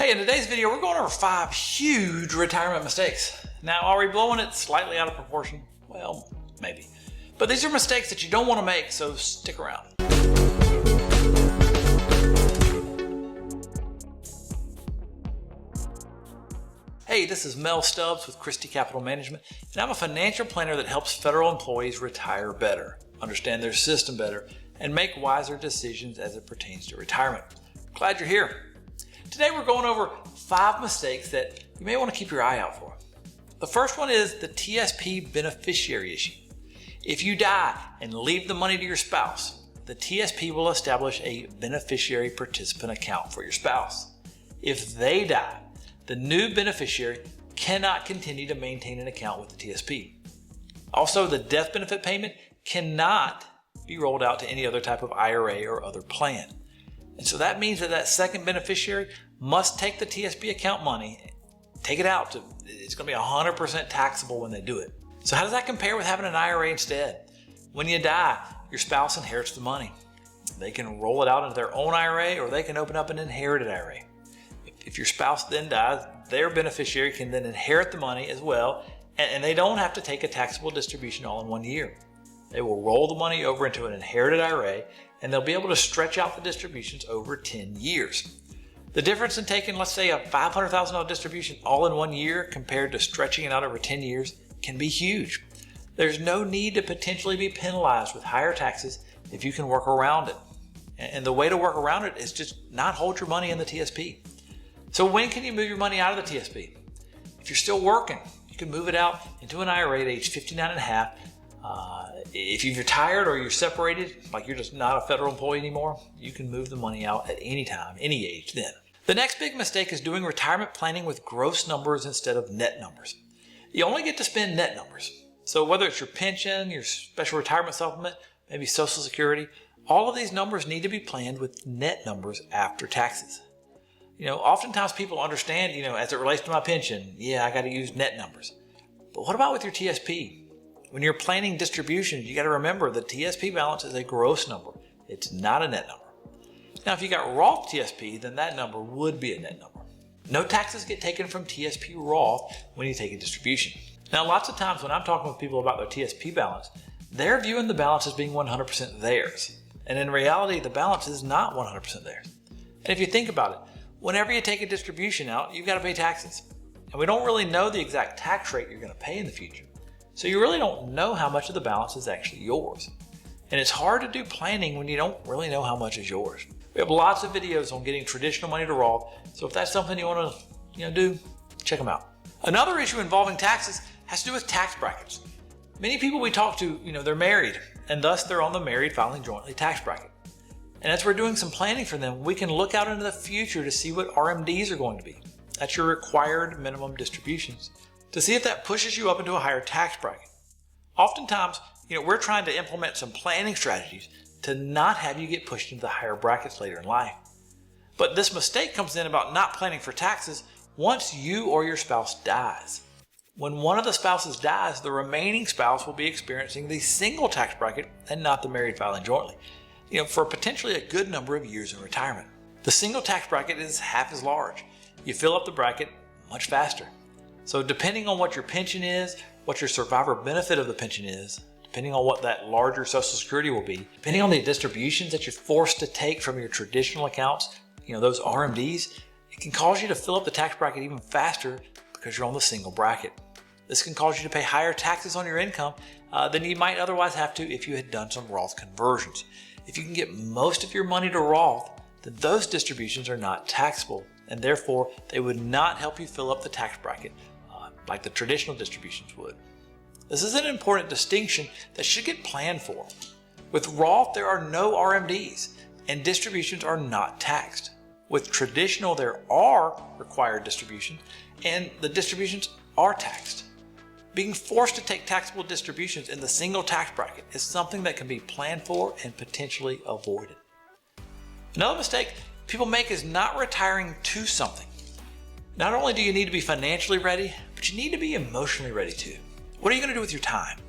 Hey, in today's video, we're going over 5 huge retirement mistakes. Now, are we blowing it slightly out of proportion? Well, maybe. But these are mistakes that you don't want to make, so stick around. Hey, this is Mel Stubbs with Christy Capital Management, and I'm a financial planner that helps federal employees retire better, understand their system better, and make wiser decisions as it pertains to retirement. Glad you're here. Today we're going over 5 mistakes that you may want to keep your eye out for. The first one is the TSP Beneficiary Issue. If you die and leave the money to your spouse, the TSP will establish a beneficiary participant account for your spouse. If they die, the new beneficiary cannot continue to maintain an account with the TSP. Also, the death benefit payment cannot be rolled out to any other type of IRA or other plan. And so that means that that second beneficiary must take the TSP account money, take it out. It's going to be 100% taxable when they do it. So how does that compare with having an IRA instead? When you die, your spouse inherits the money. They can roll it out into their own IRA, or they can open up an inherited IRA. If your spouse then dies, their beneficiary can then inherit the money as well, and they don't have to take a taxable distribution all in one year. They will roll the money over into an inherited IRA, and they'll be able to stretch out the distributions over 10 years. The difference in taking, let's say, a $500,000 distribution all in 1 year compared to stretching it out over 10 years can be huge. There's no need to potentially be penalized with higher taxes if you can work around it. And the way to work around it is just not hold your money in the TSP. So when can you move your money out of the TSP? If you're still working, you can move it out into an IRA at age 59 and a half. If you've retired or you're separated, like you're just not a federal employee anymore, you can move the money out at any time, any age then. The next big mistake is doing retirement planning with gross numbers instead of net numbers. You only get to spend net numbers. So whether it's your pension, your special retirement supplement, maybe Social Security, all of these numbers need to be planned with net numbers after taxes. Oftentimes people understand, as it relates to my pension, yeah, I got to use net numbers. But what about with your TSP? When you're planning distributions, you got to remember the TSP balance is a gross number. It's not a net number. Now, if you got Roth TSP, then that number would be a net number. No taxes get taken from TSP Roth when you take a distribution. Now, lots of times when I'm talking with people about their TSP balance, they're viewing the balance as being 100% theirs. And in reality, the balance is not 100% theirs. And if you think about it, whenever you take a distribution out, you've got to pay taxes. And we don't really know the exact tax rate you're going to pay in the future. So you really don't know how much of the balance is actually yours. And it's hard to do planning when you don't really know how much is yours. We have lots of videos on getting traditional money to Roth. So if that's something you want to do, check them out. Another issue involving taxes has to do with tax brackets. Many people we talk to, they're married, and thus they're on the married filing jointly tax bracket. And as we're doing some planning for them, we can look out into the future to see what RMDs are going to be. That's your required minimum distributions, to see if that pushes you up into a higher tax bracket. Oftentimes, we're trying to implement some planning strategies to not have you get pushed into the higher brackets later in life. But this mistake comes in about not planning for taxes once you or your spouse dies. When one of the spouses dies, the remaining spouse will be experiencing the single tax bracket and not the married filing jointly, for potentially a good number of years in retirement. The single tax bracket is half as large. You fill up the bracket much faster. So depending on what your pension is, what your survivor benefit of the pension is, depending on what that larger Social Security will be, depending on the distributions that you're forced to take from your traditional accounts, those RMDs, it can cause you to fill up the tax bracket even faster because you're on the single bracket. This can cause you to pay higher taxes on your income than you might otherwise have to if you had done some Roth conversions. If you can get most of your money to Roth, then those distributions are not taxable, and therefore they would not help you fill up the tax bracket like the traditional distributions would. This is an important distinction that should get planned for. With Roth, there are no RMDs, and distributions are not taxed. With traditional, there are required distributions, and the distributions are taxed. Being forced to take taxable distributions in the single tax bracket is something that can be planned for and potentially avoided. Another mistake people make is not retiring to something. Not only do you need to be financially ready, but you need to be emotionally ready too. What are you going to do with your time?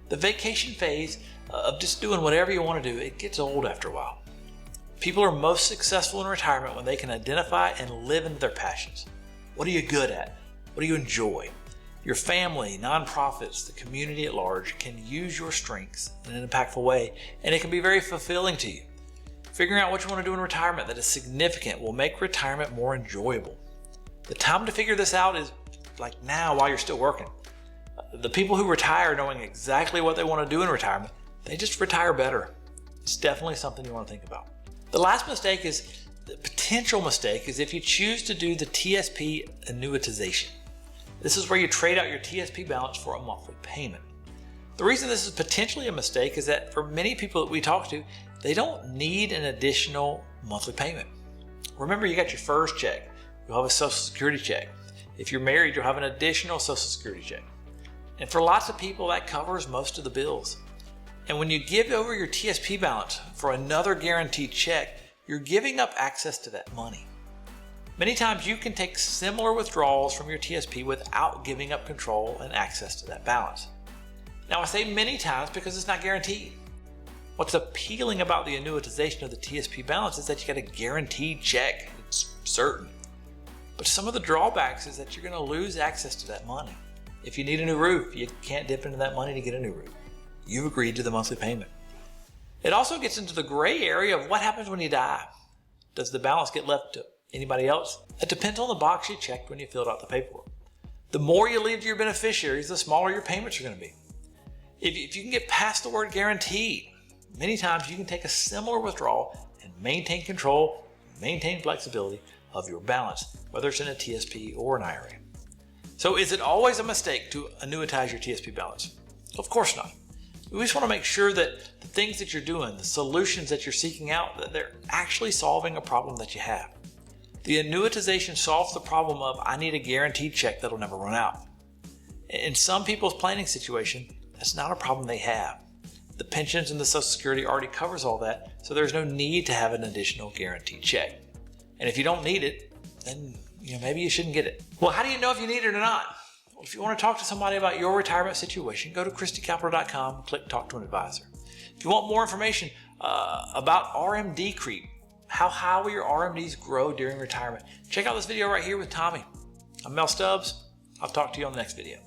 The vacation phase of just doing whatever you want to do, it gets old after a while. People are most successful in retirement when they can identify and live into their passions. What are you good at? What do you enjoy? Your family, nonprofits, the community at large can use your strengths in an impactful way, and it can be very fulfilling to you. Figuring out what you want to do in retirement that is significant will make retirement more enjoyable. The time to figure this out is like now while you're still working. The people who retire knowing exactly what they want to do in retirement, they just retire better. It's definitely something you want to think about. The last mistake is, the potential mistake is if you choose to do the TSP annuitization. This is where you trade out your TSP balance for a monthly payment. The reason this is potentially a mistake is that for many people that we talk to, they don't need an additional monthly payment. Remember, you got your first check. You'll have a Social Security check. If you're married, you'll have an additional Social Security check. And for lots of people, that covers most of the bills. And when you give over your TSP balance for another guaranteed check, you're giving up access to that money. Many times you can take similar withdrawals from your TSP without giving up control and access to that balance. Now, I say many times because it's not guaranteed. What's appealing about the annuitization of the TSP balance is that you get a guaranteed check. It's certain. But some of the drawbacks is that you're going to lose access to that money. If you need a new roof, you can't dip into that money to get a new roof. You've agreed to the monthly payment. It also gets into the gray area of what happens when you die. Does the balance get left to anybody else? It depends on the box you checked when you filled out the paperwork. The more you leave to your beneficiaries, the smaller your payments are going to be. If you can get past the word guaranteed, many times you can take a similar withdrawal and maintain control, maintain flexibility of your balance, whether it's in a TSP or an IRA. So is it always a mistake to annuitize your TSP balance? Of course not. We just want to make sure that the things that you're doing, the solutions that you're seeking out, that they're actually solving a problem that you have. The annuitization solves the problem of, I need a guaranteed check that'll never run out. In some people's planning situation, that's not a problem they have. The pensions and the Social Security already covers all that, so there's no need to have an additional guaranteed check. And if you don't need it, then maybe you shouldn't get it. Well, how do you know if you need it or not? Well, if you want to talk to somebody about your retirement situation, go to ChristyCapital.com, click Talk to an Advisor. If you want more information about RMD creep, how high will your RMDs grow during retirement, check out this video right here with Tommy. I'm Mel Stubbs. I'll talk to you on the next video.